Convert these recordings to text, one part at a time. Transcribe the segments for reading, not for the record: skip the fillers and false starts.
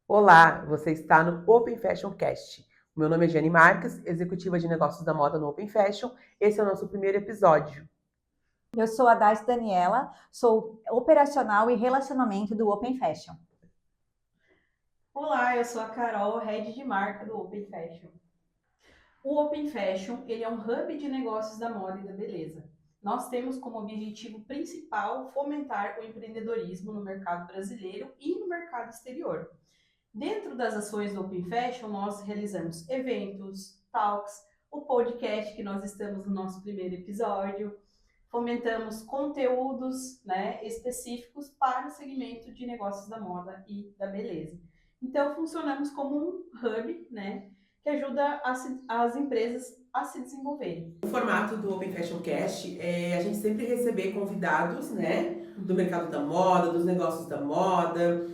Olá, você está no Open Fashion Cast. O meu nome é Jane Marques, executiva de negócios da moda no Open Fashion. Esse é o nosso primeiro episódio. Eu sou a Dais Daniela, sou operacional e relacionamento do Open Fashion. Olá, eu sou a Carol, head de marca do Open Fashion. O Open Fashion, ele é um hub de negócios da moda e da beleza. Nós temos como objetivo principal fomentar o empreendedorismo no mercado brasileiro e no mercado exterior. Dentro das ações do Open Fashion, nós realizamos eventos, talks, o podcast que nós estamos no nosso primeiro episódio, fomentamos conteúdos, específicos para o segmento de negócios da moda e da beleza. Então, funcionamos como um hub, que ajuda as empresas a se desenvolverem. O formato do Open Fashion Cast é a gente sempre receber convidados, do mercado da moda, dos negócios da moda,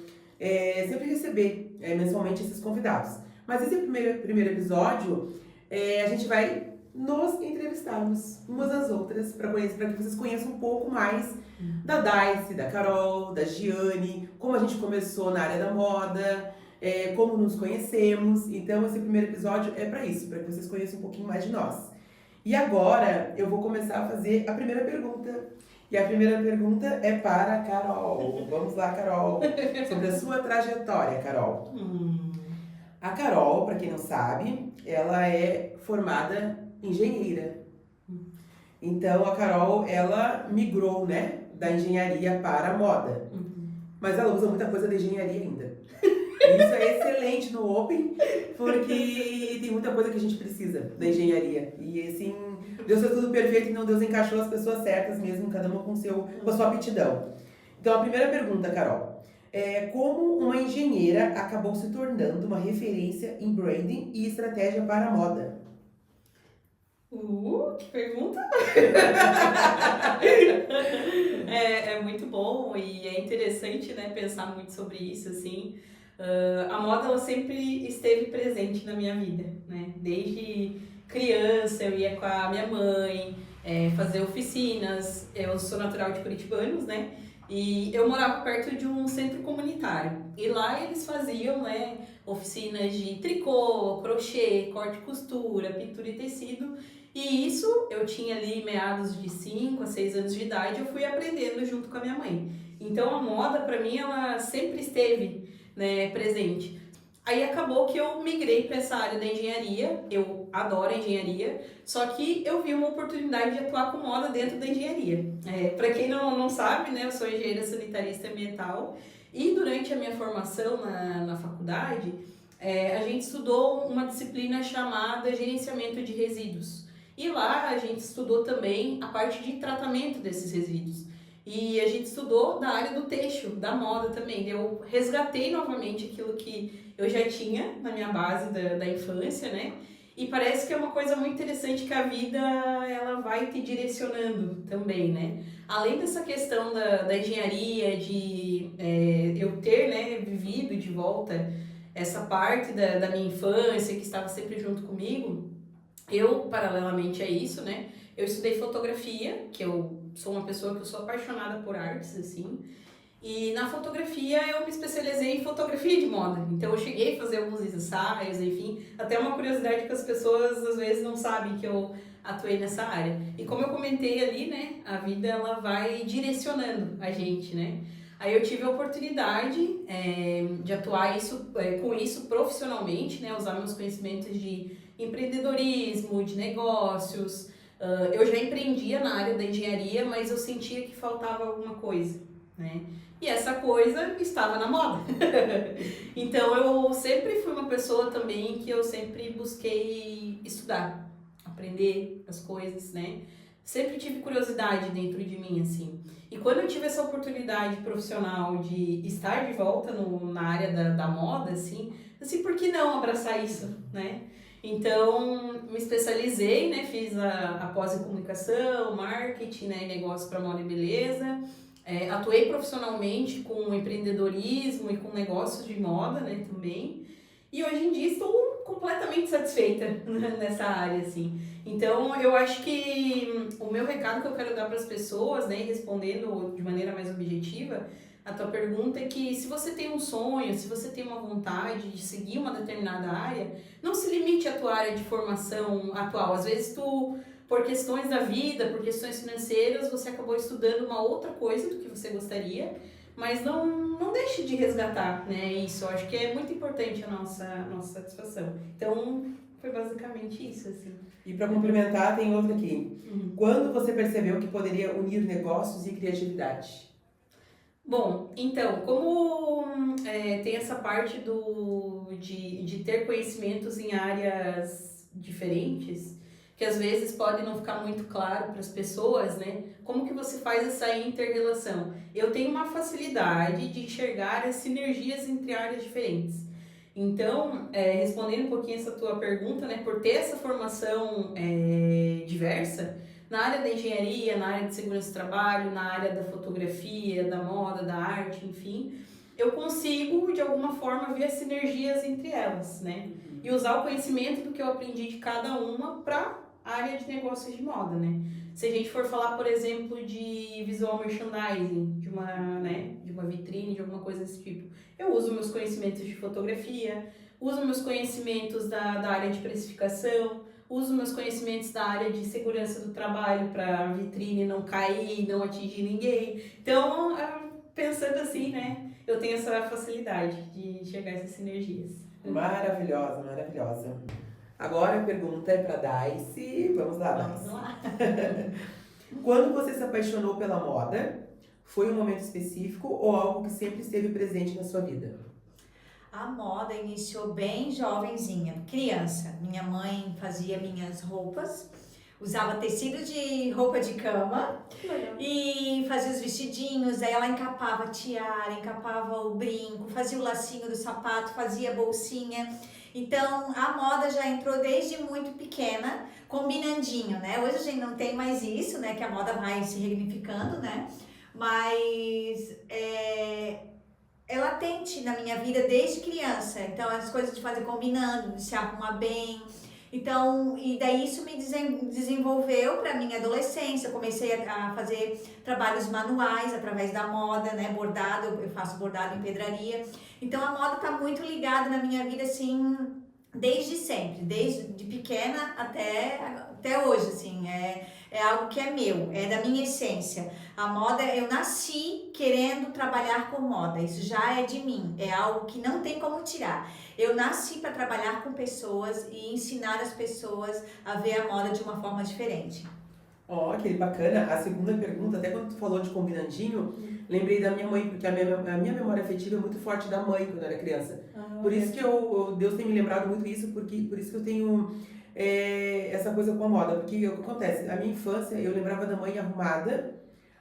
sempre receber mensalmente esses convidados. Mas esse primeiro episódio, a gente vai nos entrevistarmos umas às outras para que vocês conheçam um pouco mais da Daice, da Carol, da Giane, como a gente começou na área da moda, como nos conhecemos. Então esse primeiro episódio é para isso, para que vocês conheçam um pouquinho mais de nós. E agora eu vou começar a fazer a primeira pergunta. E a primeira pergunta é para a Carol. Vamos lá, Carol. Sobre a sua trajetória, Carol. A Carol, para quem não sabe, ela é formada engenheira. Então a Carol, ela migrou, da engenharia para a moda. Mas ela usa muita coisa da engenharia ainda. Isso é excelente no Open, porque tem muita coisa que a gente precisa da engenharia. E assim, Deus fez tudo perfeito, então Deus encaixou as pessoas certas mesmo, cada uma com a sua aptidão. Então a primeira pergunta, Carol, é como uma engenheira acabou se tornando uma referência em branding e estratégia para a moda? Que pergunta! É muito bom e é interessante, pensar muito sobre isso, assim. A moda, ela sempre esteve presente na minha vida, Desde criança, eu ia com a minha mãe fazer oficinas. Eu sou natural de Curitibanos, E eu morava perto de um centro comunitário. E lá eles faziam, oficinas de tricô, crochê, corte e costura, pintura e tecido. E isso, eu tinha ali meados de 5 a 6 anos de idade, eu fui aprendendo junto com a minha mãe. Então a moda, para mim, ela sempre esteve, presente. Aí acabou que eu migrei para essa área da engenharia. Eu adoro engenharia, só que eu vi uma oportunidade de atuar com moda dentro da engenharia. Para quem não sabe, eu sou engenheira sanitarista ambiental e durante a minha formação na faculdade, a gente estudou uma disciplina chamada gerenciamento de resíduos. E lá a gente estudou também a parte de tratamento desses resíduos. E a gente estudou da área do têxtil, da moda também. Eu resgatei novamente aquilo que eu já tinha na minha base da infância, E parece que é uma coisa muito interessante que a vida ela vai te direcionando também, Além dessa questão da engenharia, de eu ter, vivido de volta essa parte da minha infância que estava sempre junto comigo, eu, paralelamente a isso, eu estudei fotografia, que eu sou uma pessoa que eu sou apaixonada por artes, assim. E na fotografia eu me especializei em fotografia de moda. Então eu cheguei a fazer alguns ensaios, enfim. Até uma curiosidade que as pessoas às vezes não sabem que eu atuei nessa área. E como eu comentei ali, a vida ela vai direcionando a gente, Aí eu tive a oportunidade de atuar com isso profissionalmente, Usar meus conhecimentos de empreendedorismo, de negócios. Eu já empreendia na área da engenharia, mas eu sentia que faltava alguma coisa, E essa coisa estava na moda. Então eu sempre fui uma pessoa também que eu sempre busquei estudar, aprender as coisas, Sempre tive curiosidade dentro de mim, assim. E quando eu tive essa oportunidade profissional de estar de volta na área da moda, assim, por que não abraçar isso, Então, me especializei, fiz a pós em comunicação, marketing, e negócios para moda e beleza. Atuei profissionalmente com empreendedorismo e com negócios de moda, também. E hoje em dia estou completamente satisfeita nessa área, assim. Então, eu acho que o meu recado que eu quero dar para as pessoas, né, respondendo de maneira mais objetiva, a tua pergunta é que se você tem um sonho, se você tem uma vontade de seguir uma determinada área, não se limite à tua área de formação atual. Às vezes tu, por questões da vida, por questões financeiras, você acabou estudando uma outra coisa do que você gostaria, mas não deixe de resgatar, né, isso. Eu acho que é muito importante a nossa satisfação. Então, foi basicamente isso, assim. E para complementar, tem outra aqui. Uhum. Quando você percebeu que poderia unir negócios e criatividade? Bom, então, como tem essa parte de ter conhecimentos em áreas diferentes, que às vezes pode não ficar muito claro para as pessoas, né? Como que você faz essa inter-relação? Eu tenho uma facilidade de enxergar as sinergias entre áreas diferentes. Então, respondendo um pouquinho essa tua pergunta, né? Por ter essa formação diversa, na área da engenharia, na área de segurança do trabalho, na área da fotografia, da moda, da arte, enfim, eu consigo, de alguma forma, ver as sinergias entre elas, né? E usar o conhecimento do que eu aprendi de cada uma para a área de negócios de moda, né? Se a gente for falar, por exemplo, de visual merchandising, de uma vitrine, de alguma coisa desse tipo, eu uso meus conhecimentos de fotografia, uso meus conhecimentos da área de precificação, uso meus conhecimentos da área de segurança do trabalho para a vitrine não cair, não atingir ninguém. Então, pensando assim, né, eu tenho essa facilidade de enxergar essas sinergias. Maravilhosa, maravilhosa. Agora a pergunta é para Daicy. Vamos lá, Daicy. Vamos lá. Quando você se apaixonou pela moda, foi um momento específico ou algo que sempre esteve presente na sua vida? A moda iniciou bem jovenzinha, criança. Minha mãe fazia minhas roupas, usava tecido de roupa de cama e fazia os vestidinhos. Aí ela encapava a tiara, encapava o brinco, fazia o lacinho do sapato, fazia a bolsinha. Então a moda já entrou desde muito pequena, combinandinho, né? Hoje a gente não tem mais isso, né? Que a moda vai se resignificando, né? Mas é latente na minha vida desde criança. Então, as coisas de fazer combinando, de se arrumar bem. Então, e daí isso me desenvolveu para minha adolescência. Eu comecei a fazer trabalhos manuais através da moda, né? Bordado, eu faço bordado em pedraria. Então, a moda está muito ligada na minha vida, assim, desde sempre. Desde de pequena até hoje, assim. É algo que é meu, é da minha essência. A moda, eu nasci querendo trabalhar com moda, isso já é de mim, é algo que não tem como tirar. Eu nasci para trabalhar com pessoas e ensinar as pessoas a ver a moda de uma forma diferente. Ó, que bacana. A segunda pergunta, até quando tu falou de combinandinho, lembrei da minha mãe, porque a minha memória afetiva é muito forte da mãe quando eu era criança. Por isso que Deus tem me lembrado muito isso, por isso que eu tenho essa coisa com a moda. Porque o que acontece? A minha infância, eu lembrava da mãe arrumada,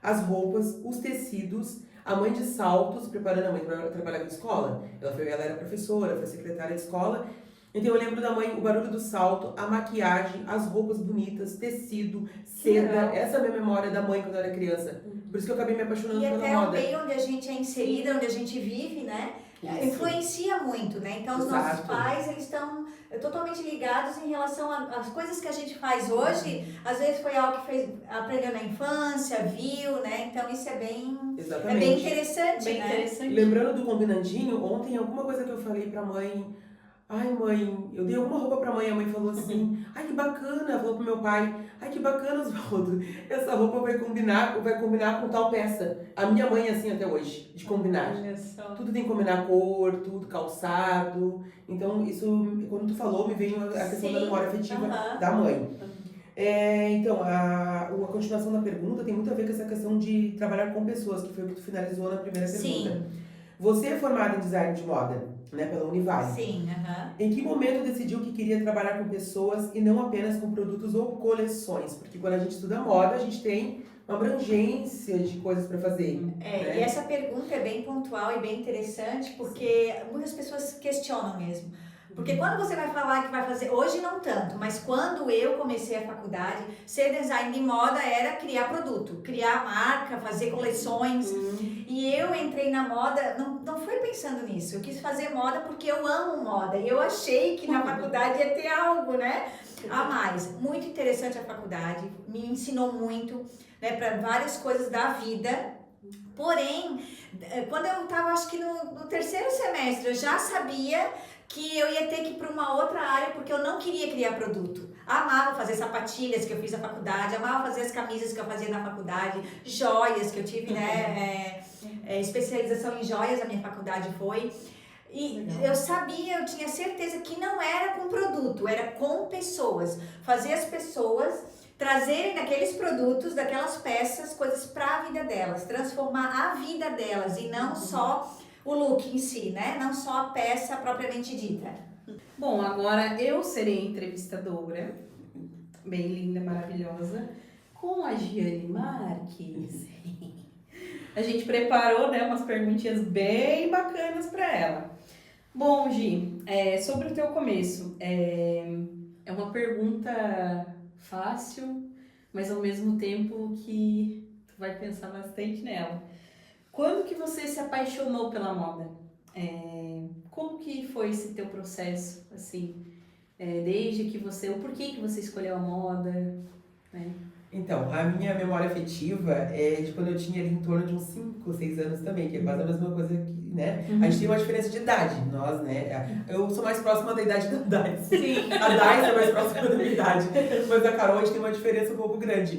as roupas, os tecidos, a mãe de saltos, preparando a mãe para trabalhar na escola. Ela era professora, foi secretária de escola. Então eu lembro da mãe, o barulho do salto, a maquiagem, as roupas bonitas, tecido, seda. Essa é a minha memória da mãe quando eu era criança. Por isso que eu acabei me apaixonando pela moda. E até o meio onde a gente é inserida, onde a gente vive, né? Isso. Influencia muito, né? Então os nossos pais, eles estão totalmente ligados em relação às coisas que a gente faz hoje. Às vezes foi algo que aprendeu na infância, viu, né? Então isso é bem interessante, bem né? Interessante. Lembrando do combinandinho, ontem alguma coisa que eu falei pra mãe... Ai, mãe, eu dei alguma roupa pra mãe, a mãe falou assim, ai, que bacana, falou pro meu pai, ai, que bacana, Osvaldo, essa roupa vai combinar com tal peça. A minha mãe é assim até hoje, de combinar. Tudo tem que combinar cor, tudo, calçado. Então, isso, quando tu falou, me veio a questão da memória afetiva da mãe. Então, a continuação da pergunta tem muito a ver com essa questão de trabalhar com pessoas, que foi o que tu finalizou na primeira pergunta. Sim. Você é formada em design de moda, né, pela Univale. Sim, Em que momento decidiu que queria trabalhar com pessoas e não apenas com produtos ou coleções? Porque quando a gente estuda moda, a gente tem uma abrangência de coisas para fazer. Né? E essa pergunta é bem pontual e bem interessante, porque muitas pessoas questionam mesmo. Porque quando você vai falar que vai fazer, hoje não tanto, mas quando eu comecei a faculdade, ser design de moda era criar produto, criar marca, fazer coleções. E eu entrei na moda, não foi pensando nisso, eu quis fazer moda porque eu amo moda. E eu achei que na faculdade ia ter algo, né, a mais. Muito interessante a faculdade, me ensinou muito, né, para várias coisas da vida. Porém, quando eu estava, acho que no terceiro semestre, eu já sabia que eu ia ter que ir para uma outra área, porque eu não queria criar produto. Amava fazer sapatilhas que eu fiz na faculdade, amava fazer as camisas que eu fazia na faculdade, joias que eu tive, né, especialização em joias na minha faculdade foi. E eu sabia, eu tinha certeza que não era com produto, era com pessoas. Fazer as pessoas trazerem daqueles produtos, daquelas peças, coisas para a vida delas, transformar a vida delas e não só o look em si, né? Não só a peça propriamente dita. Bom, agora eu serei entrevistadora, bem linda, maravilhosa, com a Giane Marques. A gente preparou, né, umas perguntinhas bem bacanas para ela. Bom, Gi, sobre o teu começo, é uma pergunta fácil, mas ao mesmo tempo que tu vai pensar bastante nela. Quando que você se apaixonou pela moda? Como que foi esse teu processo, assim, desde que o porquê que você escolheu a moda, né? Então, a minha memória afetiva é de quando eu tinha ali em torno de uns 5 ou 6 anos também, que é quase a mesma coisa que, né? A gente tem uma diferença de idade, nós, né? Eu sou mais próxima da idade da Dais. Sim. A Dais é mais próxima da minha idade, mas a Carol a gente tem uma diferença um pouco grande.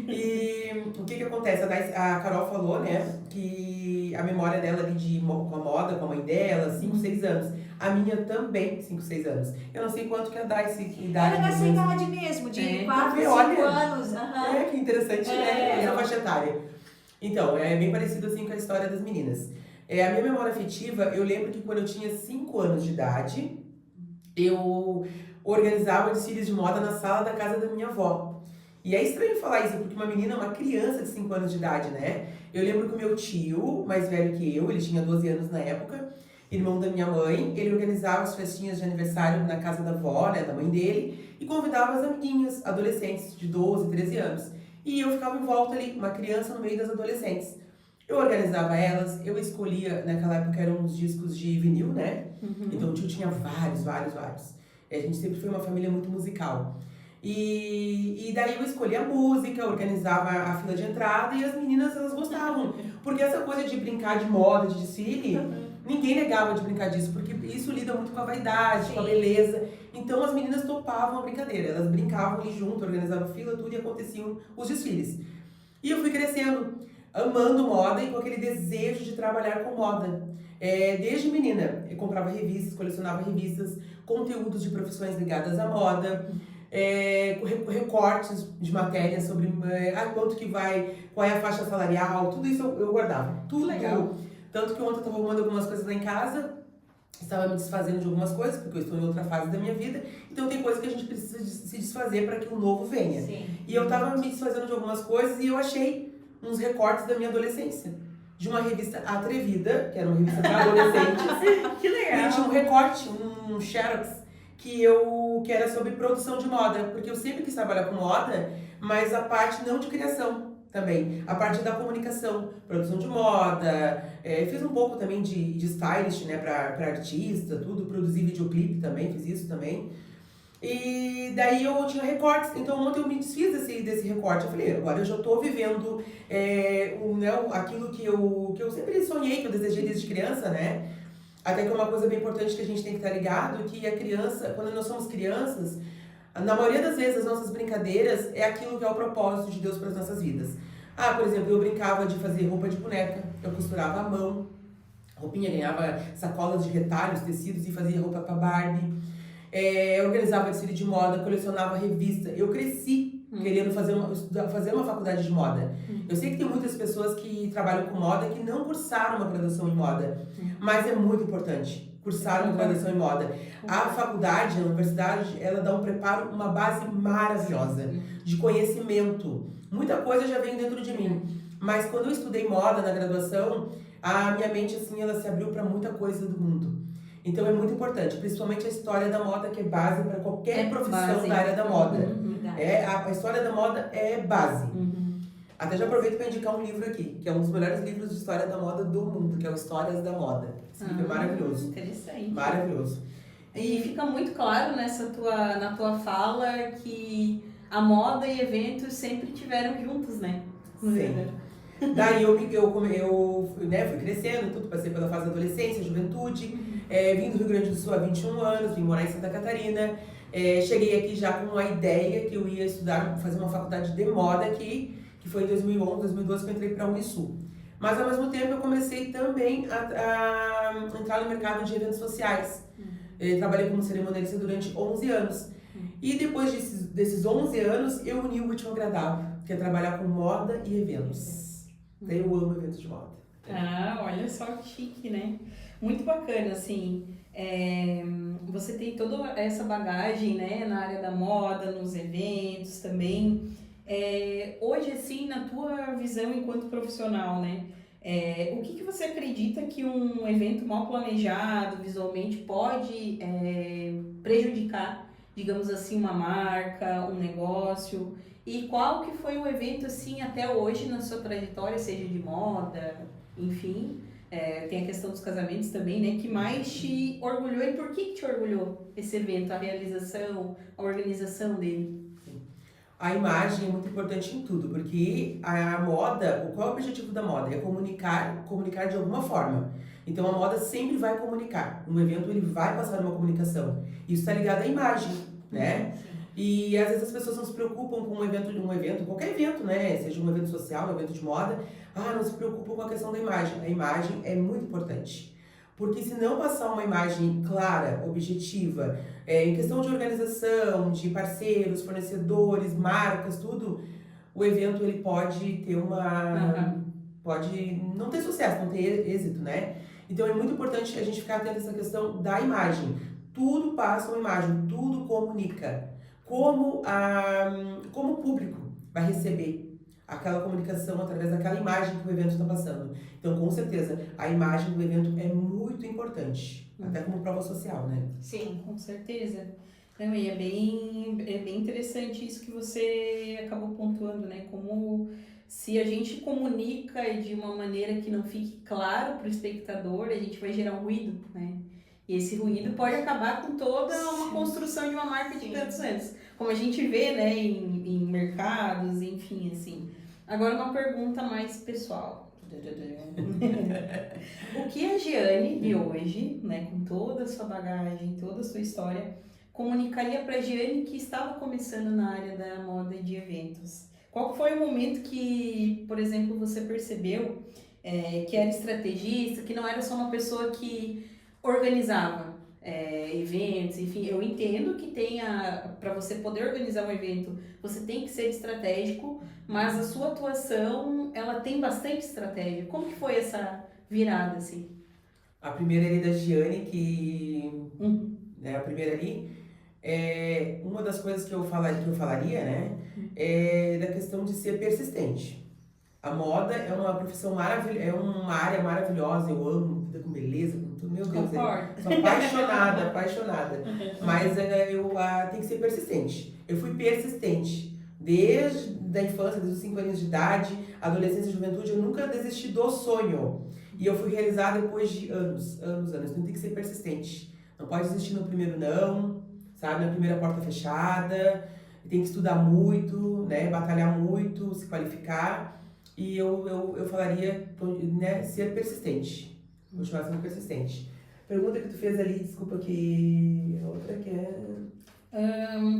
E o que acontece? A Carol falou, né, que a memória dela ali com a moda, com a mãe dela, 5, 6 anos. A minha também, 5, 6 anos. Eu não sei quanto que a Dais idade. Era nessa idade mesmo, de 4, 5 olha, anos. que interessante, né? Essa faixa etária. Então, é bem parecido assim com a história das meninas. A minha memória afetiva, eu lembro que quando eu tinha 5 anos de idade, eu organizava desfiles de moda na sala da casa da minha avó. E é estranho falar isso, porque uma menina é uma criança de 5 anos de idade, né? Eu lembro que o meu tio, mais velho que eu, ele tinha 12 anos na época, irmão da minha mãe, ele organizava as festinhas de aniversário na casa da avó, né, da mãe dele, e convidava as amiguinhas, adolescentes de 12, 13 anos. E eu ficava em volta ali, uma criança no meio das adolescentes. Eu organizava elas, eu escolhia, naquela época eram uns discos de vinil, né? Então o tio tinha vários. A gente sempre foi uma família muito musical. E daí eu escolhia a música, organizava a fila de entrada e as meninas, elas gostavam. Porque essa coisa de brincar de moda, de desfile, ninguém negava de brincar disso, porque isso lida muito com a vaidade, com a beleza. Então as meninas topavam a brincadeira, elas brincavam ali junto, organizavam fila, tudo, e aconteciam os desfiles. E eu fui crescendo, amando moda e com aquele desejo de trabalhar com moda. Desde menina, eu comprava revistas, colecionava revistas, conteúdos de profissões ligadas à moda, recortes de matérias sobre quanto que vai, qual é a faixa salarial, tudo isso eu guardava. Tudo legal. Tanto que ontem eu estava arrumando algumas coisas lá em casa, estava me desfazendo de algumas coisas, porque eu estou em outra fase da minha vida, então tem coisas que a gente precisa se desfazer para que o novo venha. Sim. E eu estava me desfazendo de algumas coisas e eu achei uns recortes da minha adolescência. De uma revista Atrevida, que era uma revista para adolescentes. Que legal! E tinha um recorte, um xerox, que era sobre produção de moda, porque eu sempre quis trabalhar com moda, mas a parte não de criação também, a parte da comunicação, produção de moda, fiz um pouco também de stylist, né, pra artista, tudo, produzi videoclipe também, fiz isso também. E daí eu tinha recortes, então ontem eu me desfiz desse recorte. Eu falei, agora eu já tô vivendo aquilo que eu sempre sonhei, que eu desejei desde criança, né? Até que é uma coisa bem importante que a gente tem que estar ligado, que a criança, quando nós somos crianças, na maioria das vezes as nossas brincadeiras é aquilo que é o propósito de Deus para as nossas vidas. Por exemplo, eu brincava de fazer roupa de boneca, eu costurava à mão, roupinha, ganhava sacolas de retalhos, tecidos e fazia roupa para Barbie. Organizava desfile de moda, colecionava revista. Eu cresci querendo fazer uma faculdade de moda. Eu sei que tem muitas pessoas que trabalham com moda que não cursaram uma graduação em moda, mas é muito importante cursar uma graduação em moda. A faculdade, a universidade, ela dá um preparo, uma base maravilhosa de conhecimento. Muita coisa já vem dentro de mim, mas quando eu estudei moda na graduação, a minha mente assim, ela se abriu para muita coisa do mundo. Então é muito importante, principalmente a história da moda, que é base para qualquer profissão base. da área da moda. Verdade. A história da moda é base. Uhum. Até já aproveito para indicar um livro aqui, que é um dos melhores livros de história da moda do mundo, que é o Histórias da Moda. Esse livro é maravilhoso. Interessante. Maravilhoso. E fica muito claro na tua fala que a moda e eventos sempre tiveram juntos, né? Sim. Daí eu né, fui crescendo, tudo, passei pela fase da adolescência, juventude, vim do Rio Grande do Sul há 21 anos, vim morar em Santa Catarina, cheguei aqui já com uma ideia que eu ia estudar, fazer uma faculdade de moda aqui, que foi em 2011, 2012 que eu entrei para a Unisul. Mas ao mesmo tempo eu comecei também a entrar no mercado de eventos sociais. Trabalhei como cerimonialista durante 11 anos. E depois desses 11 anos, eu uni o útil ao agradável, que é trabalhar com moda e eventos. Eu amo eventos de moda. Ah, olha só que chique, né? Muito bacana, assim. Você tem toda essa bagagem, né, na área da moda, nos eventos também. Hoje, assim, na tua visão enquanto profissional, né? O que você acredita que um evento mal planejado, visualmente, pode prejudicar, digamos assim, uma marca, um negócio? E qual que foi o evento, assim, até hoje na sua trajetória, seja de moda, enfim, tem a questão dos casamentos também, né? Que mais te orgulhou e por que te orgulhou esse evento, a realização, a organização dele? A imagem é muito importante em tudo, porque a moda, qual é o objetivo da moda? É comunicar de alguma forma. Então a moda sempre vai comunicar. Um evento ele vai passar uma comunicação. Isso está ligado à imagem, né? E às vezes as pessoas não se preocupam com um evento, qualquer evento, né? Seja um evento social, um evento de moda, não se preocupam com a questão da imagem. A imagem é muito importante. Porque se não passar uma imagem clara, objetiva, em questão de organização, de parceiros, fornecedores, marcas, tudo, o evento ele pode ter pode não ter sucesso, não ter êxito, né? Então é muito importante a gente ficar atento a essa questão da imagem. Tudo passa uma imagem, tudo comunica. Como o público vai receber aquela comunicação através daquela imagem que o evento está passando. Então, com certeza, a imagem do evento é muito importante, até como prova social, né? Sim, com certeza. Também é bem interessante isso que você acabou pontuando, né? Como se a gente comunica de uma maneira que não fique claro para o espectador, a gente vai gerar um ruído, né? E esse ruído pode acabar com toda uma construção de uma marca de tantos anos. Como a gente vê, né, em mercados, enfim, assim. Agora uma pergunta mais pessoal. O que a Giane de hoje, né, com toda a sua bagagem, toda a sua história, comunicaria para a Giane que estava começando na área da moda e de eventos? Qual foi o momento que, por exemplo, você percebeu que era estrategista, que não era só uma pessoa que organizava eventos, enfim, eu entendo que para você poder organizar um evento, você tem que ser estratégico, mas a sua atuação, ela tem bastante estratégia. Como que foi essa virada, assim? A primeira ali da Giane, né, a primeira ali, uma das coisas que eu falaria, né, é da questão de ser persistente. A moda é uma profissão maravilhosa, é uma área maravilhosa, eu amo, vida com beleza, com tudo, meu Deus, sou apaixonada, mas eu tenho que ser persistente. Eu fui persistente, desde a infância, desde os 5 anos de idade, adolescência e juventude, eu nunca desisti do sonho. E eu fui realizar depois de anos. Então tem que ser persistente. Não pode desistir no primeiro não, sabe, na primeira porta fechada, tem que estudar muito, né, batalhar muito, se qualificar. E eu falaria, né, ser persistente. Continuar sendo persistente. Pergunta que tu fez ali, desculpa, que a outra que é...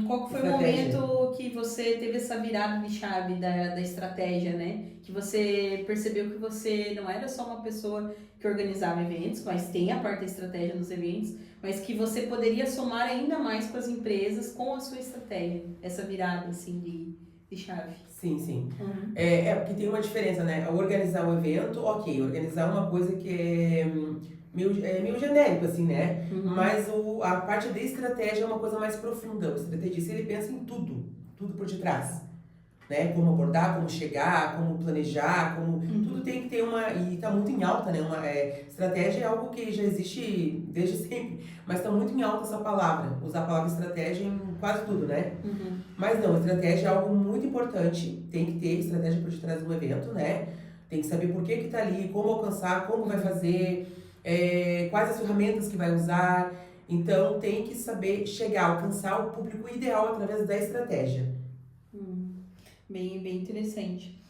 Qual que foi o momento que você teve essa virada de chave da estratégia, né? Que você percebeu que você não era só uma pessoa que organizava eventos, mas tem a parte da estratégia nos eventos, mas que você poderia somar ainda mais com as empresas com a sua estratégia. Essa virada, assim, de chave. Sim. Porque tem uma diferença, né? Organizar um evento, ok. Organizar uma coisa que é meio genérico, assim, né? Mas a parte da estratégia é uma coisa mais profunda. O estrategista, ele pensa em tudo por detrás. Né? Como abordar, como chegar, como planejar, tudo tem que ter uma e tá muito em alta, né? Estratégia é algo que já existe desde sempre, mas tá muito em alta essa palavra, usar a palavra estratégia em quase tudo, né? Mas não, estratégia é algo muito importante, tem que ter estratégia por detrás de um evento, né? Tem que saber por que tá ali, como alcançar, como vai fazer, quais as ferramentas que vai usar. Então, tem que saber chegar, alcançar o público ideal através da estratégia. Bem interessante.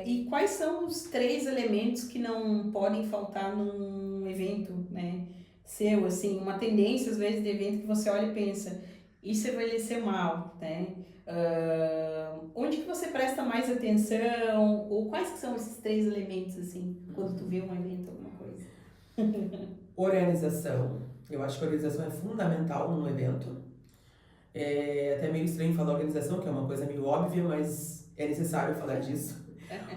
E quais são os 3 elementos que não podem faltar num evento, né, seu, assim, uma tendência, às vezes, de evento que você olha e pensa, isso envelheceu mal, né? Onde que você presta mais atenção? Ou quais que são esses 3 elementos, assim, quando tu vê um evento, alguma coisa? Organização. Eu acho que a organização é fundamental num evento. É até meio estranho falar organização, que é uma coisa meio óbvia, mas é necessário falar disso.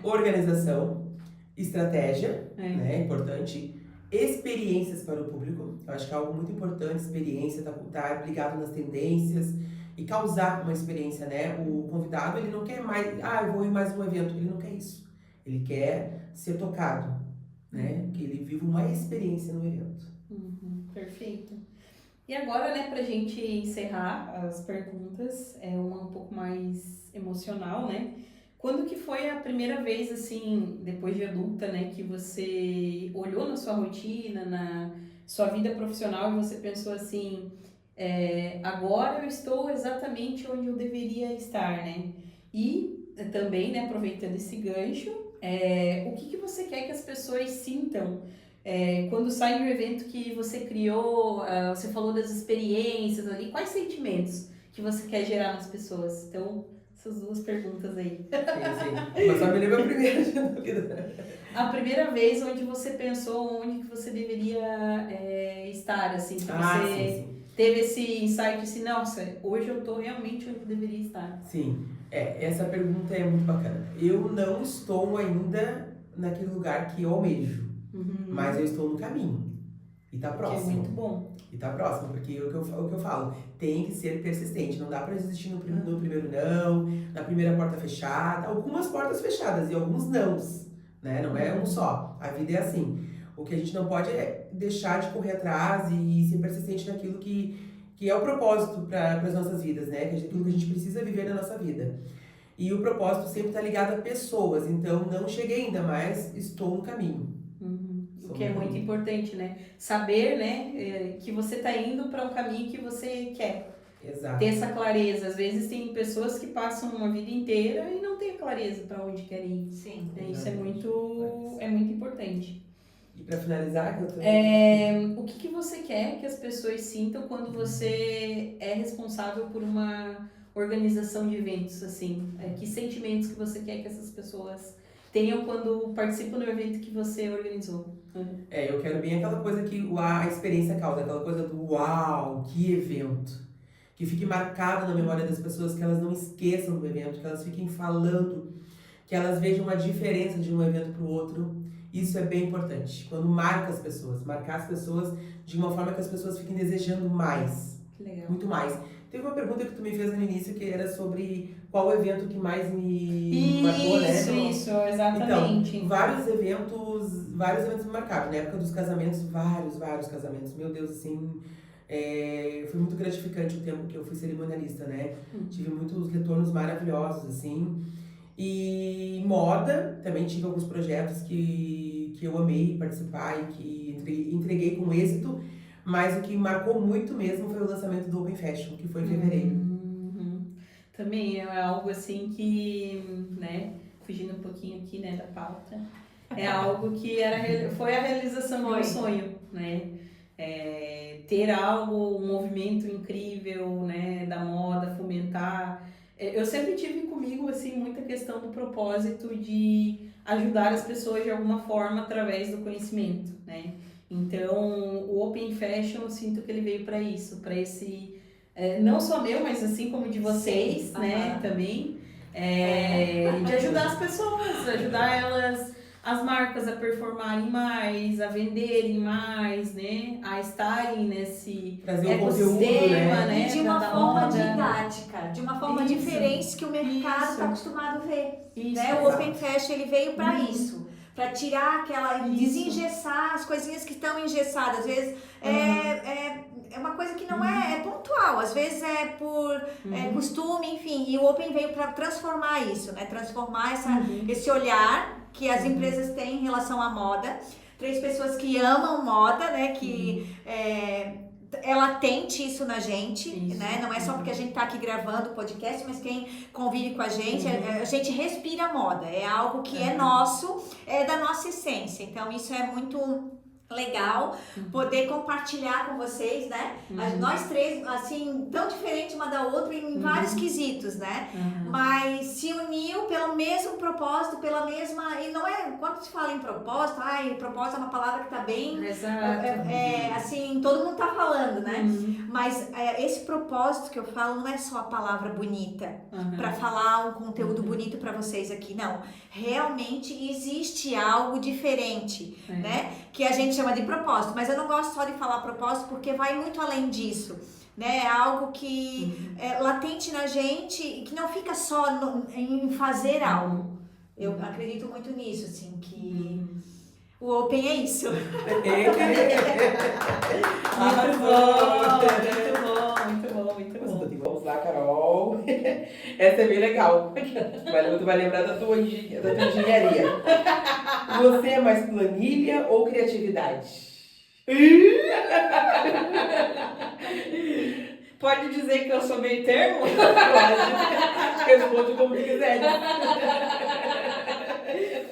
Organização, estratégia, né, importante, experiências para o público. Eu acho que é algo muito importante, experiência, tá ligado nas tendências e causar uma experiência, né? O convidado, ele não quer mais, eu vou em mais um evento, ele não quer isso. Ele quer ser tocado, né? Que ele viva uma experiência no evento. Perfeito. E agora, né, pra gente encerrar as perguntas, uma um pouco mais emocional, né? Quando que foi a primeira vez, assim, depois de adulta, né, que você olhou na sua rotina, na sua vida profissional e você pensou assim, agora eu estou exatamente onde eu deveria estar, né? E também, né, aproveitando esse gancho, o que você quer que as pessoas sintam quando sai um evento que você criou, você falou das experiências ali, quais sentimentos que você quer gerar nas pessoas? Então, essas 2 perguntas aí. Sim. Mas só me lembra a primeira de dúvida. A primeira vez onde você pensou onde que você deveria estar, assim, que você Sim. teve esse insight assim, nossa, hoje eu tô realmente onde eu deveria estar. Sim, essa pergunta é muito bacana. Eu não estou ainda naquele lugar que eu almejo. Mas eu estou no caminho. E tá próximo. Que é muito bom. E tá próximo, porque o que eu falo, tem que ser persistente. Não dá pra desistir no primeiro não, na primeira porta fechada. Algumas portas fechadas e alguns nãos, né? Não é um só. A vida é assim. O que a gente não pode é deixar de correr atrás e ser persistente naquilo que é o propósito para as nossas vidas, né? Aquilo que a gente precisa viver na nossa vida. E o propósito sempre está ligado a pessoas. Então, não cheguei ainda, mas estou no caminho. O que é muito importante, né? Saber, né, que você tá indo para um caminho que você quer. Exato. Ter essa clareza. Às vezes tem pessoas que passam uma vida inteira e não têm a clareza para onde querem ir. Sim. Isso é muito importante. E para finalizar, o que você quer que as pessoas sintam quando você é responsável por uma organização de eventos, assim? Que sentimentos que você quer que essas pessoas tenham quando participam do evento que você organizou? Eu quero bem aquela coisa que a experiência causa, aquela coisa do uau, que evento. Que fique marcado na memória das pessoas, que elas não esqueçam do evento, que elas fiquem falando, que elas vejam a diferença de um evento para o outro. Isso é bem importante. Quando marcar as pessoas de uma forma que as pessoas fiquem desejando mais. Que legal. Muito mais. Teve uma pergunta que tu me fez no início que era sobre qual evento que mais me marcou, né? Isso, exatamente. Então, vários eventos me marcaram. Na época dos casamentos, vários casamentos. Meu Deus, assim, foi muito gratificante o tempo que eu fui cerimonialista, né? Tive muitos retornos maravilhosos, assim. E moda, também tive alguns projetos que eu amei participar e que entreguei com êxito. Mas o que marcou muito mesmo foi o lançamento do Open Fashion, que foi em fevereiro. Também é algo assim que, né, fugindo um pouquinho aqui, né, da pauta, é algo que foi a realização do meu sonho, né? Ter algo, um movimento incrível, né, da moda, fomentar. Eu sempre tive comigo, assim, muita questão do propósito de ajudar as pessoas de alguma forma através do conhecimento, né? Então, o Open Fashion, eu sinto que ele veio para isso, para esse, não só meu, mas assim como de vocês, né, também, de ajudar as pessoas, ajudar elas, as marcas a performarem mais, a venderem mais, né, a estarem nesse ecossistema, né, e de uma forma didática, de uma forma diferente que o mercado está acostumado a ver. Né? O Open Fashion ele veio para isso. para tirar aquela, desengessar as coisinhas que estão engessadas. Às vezes é uma coisa que não é pontual, às vezes é por costume, enfim. E o Open veio para transformar isso, né? Transformar esse olhar que as empresas têm em relação à moda. 3 pessoas que amam moda, né? Que é latente isso na gente, né? Não é só porque a gente tá aqui gravando o podcast, mas quem convive com a gente respira moda. É algo que é nosso, é da nossa essência. Então isso é muito legal poder compartilhar com vocês, né? Nós 3, assim, tão diferentes uma da outra em vários quesitos, né? Mas se uniu pelo mesmo propósito, pela mesma... E não é... Quando se fala em propósito, propósito é uma palavra que tá bem... Exato. Assim, todo mundo tá falando, né? Mas esse propósito que eu falo não é só a palavra bonita para falar um conteúdo bonito para vocês aqui, não. Realmente existe algo diferente, né? Que a gente chama de propósito, mas eu não gosto só de falar propósito porque vai muito além disso, né? É algo que é latente na gente e que não fica só em fazer algo. Eu acredito muito nisso, assim, que o Open é isso. Muito bom. Vamos lá, Carol. Essa é bem legal. Tu vai lembrar da tua engenharia. Você é mais planilha ou criatividade? Pode dizer que eu sou meio termo? Pode. Responde como quiser.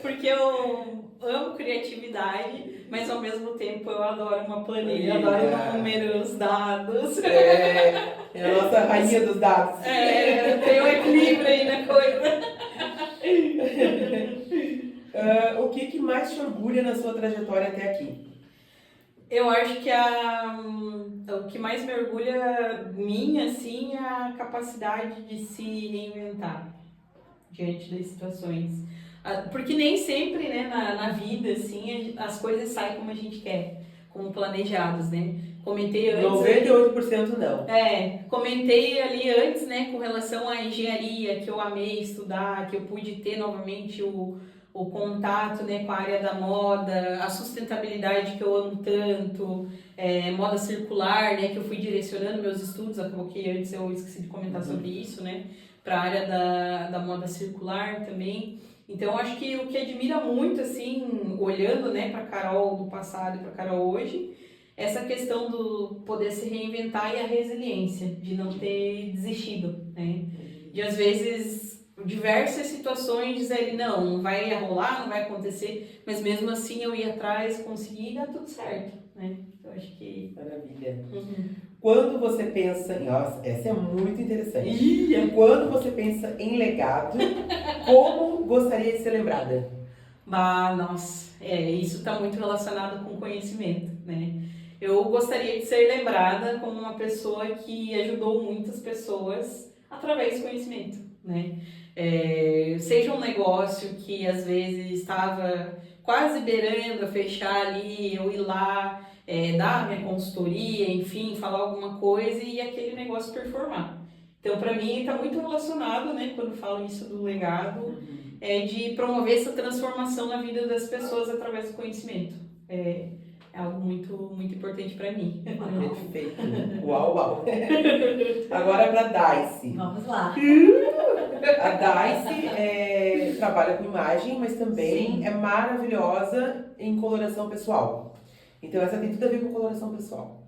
Porque eu amo criatividade, mas ao mesmo tempo eu adoro uma planilha, eu adoro números, dados. É a nossa rainha dos dados. Tem um equilíbrio aí na coisa. O que mais te orgulha na sua trajetória até aqui? Eu acho que o que mais me orgulha minha, assim, é a capacidade de se reinventar diante das situações. Porque nem sempre, né, na vida, assim, as coisas saem como a gente quer, como planejados, né? Comentei antes... 98% não. Comentei ali antes, né, com relação à engenharia, que eu amei estudar, que eu pude ter novamente o contato, né, com a área da moda, a sustentabilidade que eu amo tanto, moda circular, né, que eu fui direcionando meus estudos, acabou que antes eu esqueci de comentar sobre isso, né, para a área da moda circular também. Então, acho que o que admira muito, assim, olhando, né, para a Carol do passado e para a Carol hoje, essa questão do poder se reinventar e a resiliência, de não ter desistido, né, de às vezes... diversas situações dizerem, não vai rolar, não vai acontecer, mas mesmo assim eu ia atrás, consegui e dá tudo certo, né? Eu acho que... Maravilha. Quando você pensa em... Nossa, essa é muito interessante. Quando você pensa em legado, como gostaria de ser lembrada? Nossa, isso está muito relacionado com conhecimento, né? Eu gostaria de ser lembrada como uma pessoa que ajudou muitas pessoas através do conhecimento, né? Seja um negócio que às vezes estava quase beirando a fechar ali, eu ir lá, dar minha consultoria, enfim, falar alguma coisa e aquele negócio performar. Então, para mim, está muito relacionado, né, quando falo isso do legado, de promover essa transformação na vida das pessoas através do conhecimento. É algo muito, muito importante para mim. Perfeito. Uau. Agora para Daicy. Vamos lá. A Daicy trabalha com imagem, mas também é maravilhosa em coloração pessoal. Então essa tem tudo a ver com coloração pessoal.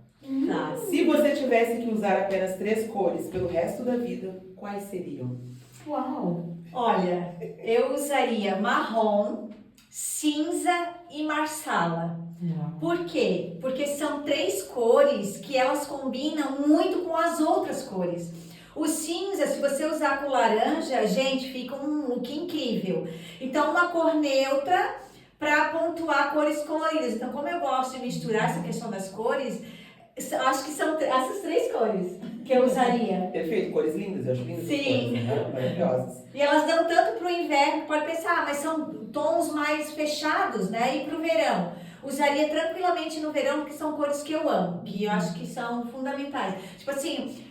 Se você tivesse que usar apenas 3 cores pelo resto da vida, quais seriam? Uau! Olha, eu usaria marrom, cinza e marsala. Por quê? Porque são 3 cores que elas combinam muito com as outras cores. O cinza, se você usar com laranja, gente, fica um look incrível. Então, uma cor neutra para pontuar cores coloridas. Então, como eu gosto de misturar essa questão das cores, acho que são essas 3 cores que eu usaria. Perfeito, cores lindas, eu acho lindas. Sim. As cores, né? Maravilhosas. E elas dão tanto para o inverno, pode pensar, mas são tons mais fechados, né? E para o verão. Usaria tranquilamente no verão, porque são cores que eu amo, que eu acho que são fundamentais. Tipo assim,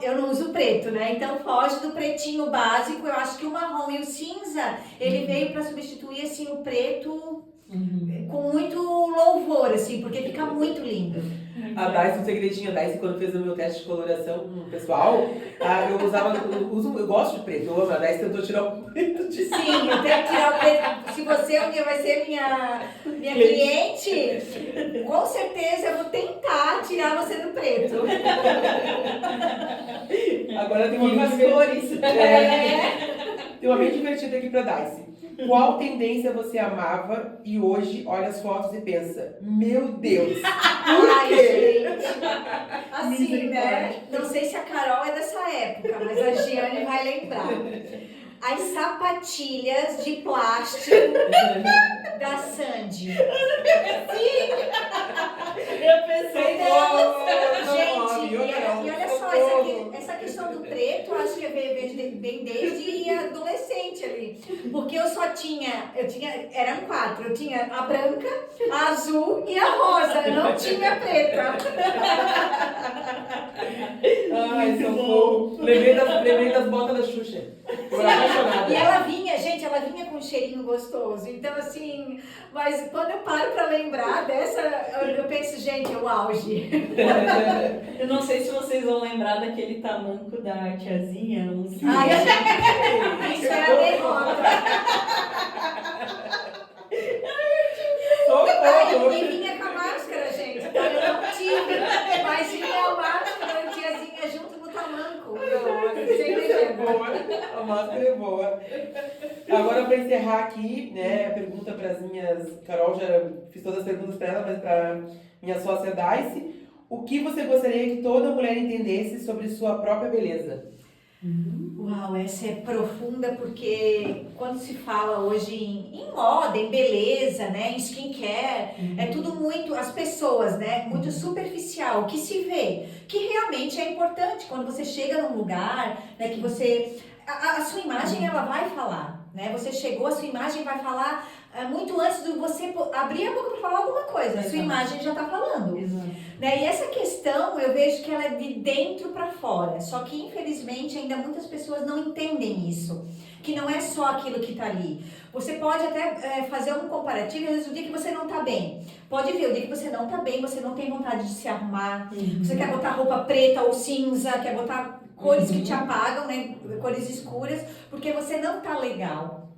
eu não uso preto, né? Então foge do pretinho básico. Eu acho que o marrom e o cinza, ele veio para substituir assim o preto com muito louvor, assim, porque fica muito lindo. A Daisy, um segredinho, a Daisy, quando fez o meu teste de coloração pessoal, eu gosto de preto, eu amo. A Daisy tentou tirar o preto de... Sim, eu tenho que tirar o preto. Se você um dia vai ser minha cliente, com certeza eu vou tentar tirar você do preto. Agora tem uma Viva as cores. Tem uma bem divertida aqui pra Daisy. Qual tendência você amava e hoje olha as fotos e pensa, meu Deus, por Ai, quê? gente. Assim, né? Não sei se a Carol é dessa época, mas a Giane vai lembrar. As sapatilhas de plástico da Sandy. Eu pensei Gente, e olha só, essa questão do preto, acho que vem desde adolescente ali. Porque eram 4, eu tinha a branca, a azul e a rosa, eu não tinha a preta. Ai, socorro. Lembrei das botas da Xuxa. Eu era apaixonada. E ela vinha com um cheirinho gostoso. Então, assim, mas quando eu paro pra lembrar dessa, eu penso, gente, é o auge. Eu não sei se vocês vão lembrar daquele tamanco da tiazinha. Ai, gente, isso é a derrota. Socorro. E vinha com a máscara, gente. Então eu não tive, mas vinha a máscara e a tiazinha junto no tamanco. É boa, a máscara é boa. Agora, para encerrar aqui, né, a pergunta para as minhas... Carol, já fiz todas as perguntas para ela, mas para minha sócia Daisy. O que você gostaria que toda mulher entendesse sobre sua própria beleza? Uau, essa é profunda porque quando se fala hoje em moda, em beleza, né, em skincare, é tudo muito, as pessoas, né, muito superficial, que se vê, que realmente é importante quando você chega num lugar, né, que você, a sua imagem ela vai falar, né, você chegou, a sua imagem vai falar muito antes de você abrir a boca para falar alguma coisa, a sua imagem já está falando. Né? E essa questão eu vejo que ela é de dentro para fora, só que infelizmente ainda muitas pessoas não entendem isso, que não é só aquilo que está ali. Você pode até fazer um comparativo, às vezes o dia que você não está bem, pode ver, o dia que você não está bem, você não tem vontade de se arrumar, você quer botar roupa preta ou cinza, quer botar cores que te apagam, né? Cores escuras, porque você não está legal.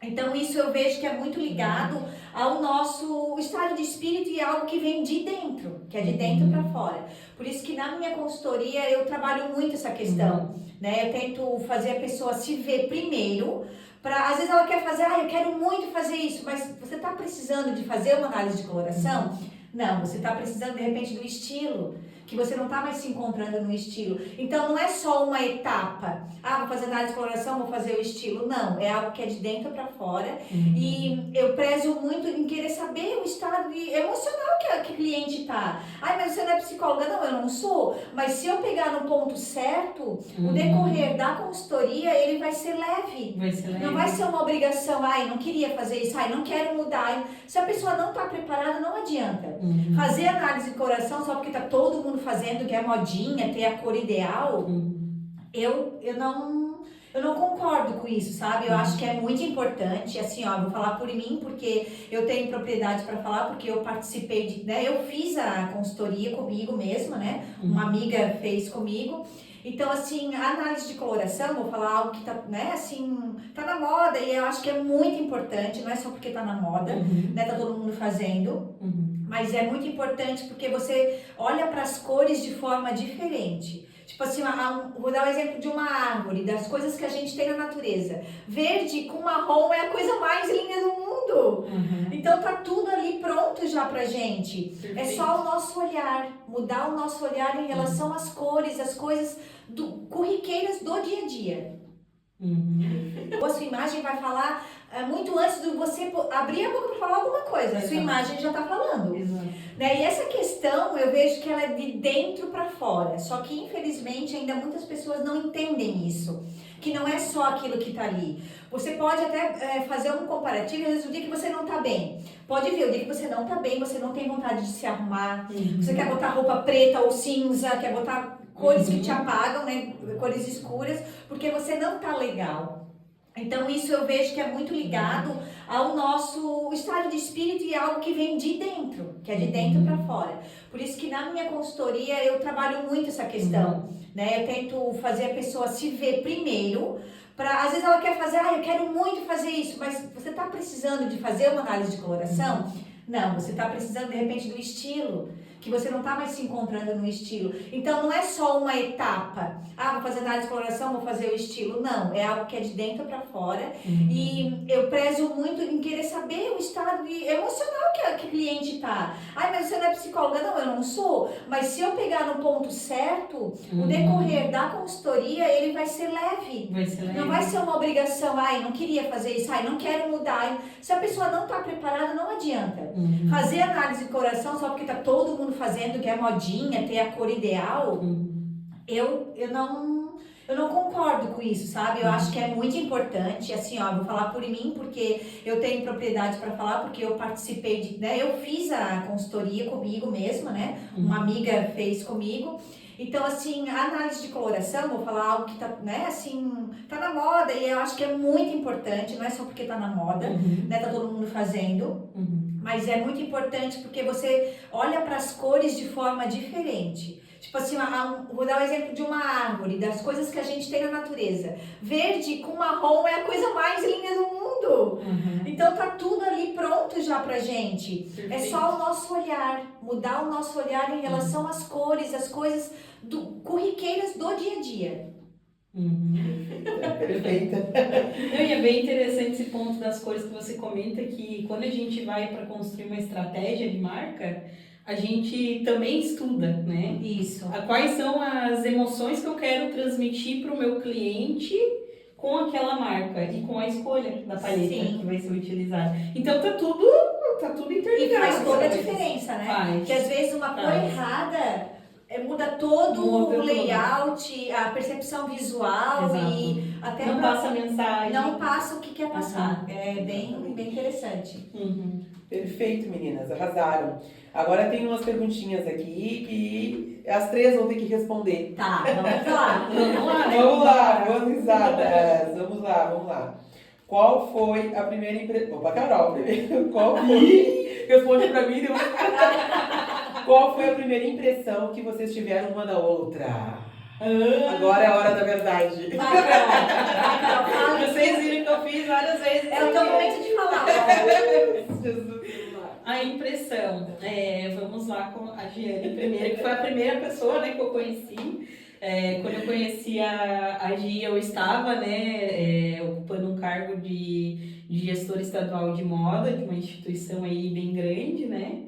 Então isso eu vejo que é muito ligado ao nosso estado de espírito e algo que vem de dentro, que é de dentro para fora. Por isso que na minha consultoria eu trabalho muito essa questão, né? Eu tento fazer a pessoa se ver primeiro, às vezes ela quer fazer, eu quero muito fazer isso, mas você está precisando de fazer uma análise de coloração? Não, você está precisando de repente do estilo, que você não está mais se encontrando no estilo. Então não é só uma etapa, vou fazer análise de coloração, vou fazer o estilo. Não, é algo que é de dentro para fora. E eu prezo muito em querer saber o estado emocional que a cliente tá. Mas você não é psicóloga? Não, eu não sou. Mas se eu pegar no ponto certo, o decorrer da consultoria, ele vai ser leve. Não vai ser uma obrigação, não queria fazer isso, não quero mudar. Se a pessoa não está preparada, não adianta. Fazer análise de coloração só porque tá todo mundo fazendo, que é modinha, ter a cor ideal, eu não concordo com isso, sabe? Eu acho que é muito importante, assim, eu vou falar por mim, porque eu tenho propriedade para falar, porque eu participei eu fiz a consultoria comigo mesma, né? Uma amiga fez comigo. Então, assim, a análise de coloração, vou falar algo que tá, né, assim, tá na moda e eu acho que é muito importante, não é só porque tá na moda, né, tá todo mundo fazendo, mas é muito importante porque você olha para as cores de forma diferente. Tipo assim, vou dar um exemplo de uma árvore, das coisas que a gente tem na natureza. Verde com marrom é a coisa mais linda do mundo. Então tá tudo ali pronto já pra gente. Perfeito. É só o nosso olhar, mudar o nosso olhar em relação às cores, as coisas corriqueiras do dia a dia. A sua imagem vai falar muito antes de você abrir a boca para falar alguma coisa. A sua imagem já está falando. Né? E essa questão eu vejo que ela é de dentro para fora. Só que infelizmente ainda muitas pessoas não entendem isso. Que não é só aquilo que está ali. Você pode até fazer um comparativo, às vezes o dia que você não está bem. Pode ver, o dia que você não está bem, você não tem vontade de se arrumar. Você quer botar roupa preta ou cinza, quer botar cores que te apagam, né? Cores escuras, porque você não tá legal. Então isso eu vejo que é muito ligado ao nosso estado de espírito e algo que vem de dentro, que é de dentro para fora. Por isso que na minha consultoria eu trabalho muito essa questão, né? Eu tento fazer a pessoa se ver primeiro, às vezes ela quer fazer, eu quero muito fazer isso, mas você está precisando de fazer uma análise de coloração? Não, você está precisando de repente do estilo, que você não está mais se encontrando no estilo. Então não é só uma etapa, vou fazer análise de coloração, vou fazer o estilo. Não, é algo que é de dentro para fora. E eu prezo muito em querer saber o estado emocional que a cliente tá. Mas você não é psicóloga? Não, eu não sou. Mas se eu pegar no ponto certo, o decorrer da consultoria, ele vai ser leve. Não vai ser uma obrigação, não queria fazer isso, não quero mudar. Se a pessoa não está preparada, não adianta. Fazer análise de coração só porque tá todo mundo fazendo, que é modinha, ter a cor ideal, eu não concordo com isso, sabe? Eu acho que é muito importante, assim, vou falar por mim, porque eu tenho propriedade para falar, porque eu participei eu fiz a consultoria comigo mesma, né? Uma amiga fez comigo. Então, assim, a análise de coloração, vou falar algo que tá, né, assim, tá na moda, e eu acho que é muito importante, não é só porque tá na moda, né, tá todo mundo fazendo, mas é muito importante porque você olha para as cores de forma diferente. Tipo assim, vou dar um exemplo de uma árvore, das coisas que a gente tem na natureza. Verde com marrom é a coisa mais linda do mundo. Então tá tudo ali pronto já pra gente. Perfeito. É só o nosso olhar, mudar o nosso olhar em relação às cores, as coisas corriqueiras do dia a dia. Perfeita. E é bem interessante esse ponto das cores que você comenta, que quando a gente vai para construir uma estratégia de marca, a gente também estuda, né? Isso. Quais são as emoções que eu quero transmitir para o meu cliente com aquela marca e com a escolha da paleta que vai ser utilizada. Então tá tudo interligado. E faz toda a diferença, né? Faz. Porque às vezes uma cor errada muda todo o layout, a percepção visual. Exato. E até não passa a mensagem. Não passa o que quer passar. É bem interessante. Perfeito, meninas, arrasaram. Agora tem umas perguntinhas aqui que as três vão ter que responder. Tá, vamos lá. Vamos lá, boas risadas. Vamos lá. Qual foi a primeira impressão? Opa, Carol, primeiro. Qual foi? Responde pra mim. Qual foi a primeira impressão que vocês tiveram uma da outra? Agora é a hora da verdade. Vai, Carol. Vocês viram que eu fiz várias vezes. É o teu momento de falar. Jesus. A impressão. Vamos lá com a Giane primeiro, que foi a primeira pessoa, né, que eu conheci. Quando eu conheci a Gi, eu estava, né, ocupando um cargo de gestora estadual de moda, de uma instituição aí bem grande, né?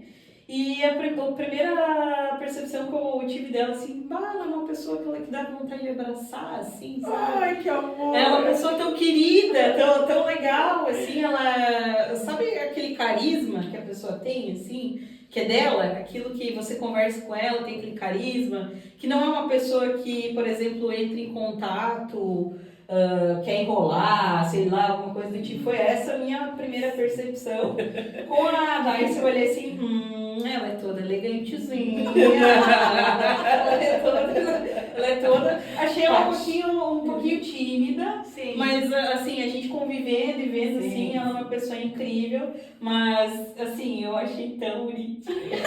E a primeira percepção que eu tive dela, assim, ela é uma pessoa que dá vontade de abraçar, assim, sabe? Ai, que amor! É uma pessoa tão querida, tão legal, assim, ela... Sabe aquele carisma que a pessoa tem, assim, que é dela? Aquilo que você conversa com ela, tem aquele carisma, que não é uma pessoa que, por exemplo, entra em contato... quer enrolar, sei lá, alguma coisa do tipo. Foi essa a minha primeira percepção. Com a Darcy, eu olhei assim, ela é toda elegantezinha. ela é toda... Achei ela um pouquinho tímida. Sim. Mas, assim, a gente convivendo e vendo, sim, assim, ela é uma pessoa incrível. Mas, assim, eu achei tão bonitinha.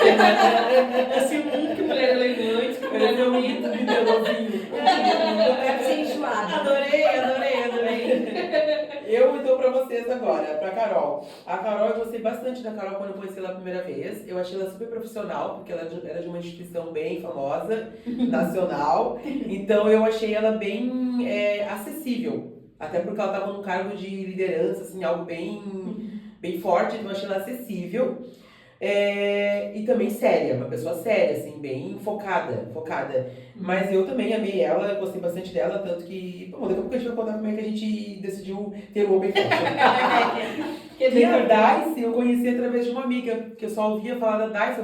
Assim, que mulher elegante, que mulher bonita. Deve ser enjoada. Adorei. Eu dou pra vocês agora, pra Carol. A Carol, eu gostei bastante da Carol quando eu conheci ela a primeira vez. Eu achei ela super profissional, porque ela era de uma instituição bem famosa, nacional. Então eu achei ela bem acessível. Até porque ela estava num cargo de liderança, assim, algo bem forte. Então eu achei ela acessível. E também séria, uma pessoa séria, assim, bem focada. Mas eu também amei ela, gostei bastante dela, tanto que... Bom, daqui a pouco a gente vai contar como é que a gente decidiu ter o Open Fashion. E a Darcy eu conheci através de uma amiga, que eu só ouvia falar da Darcy,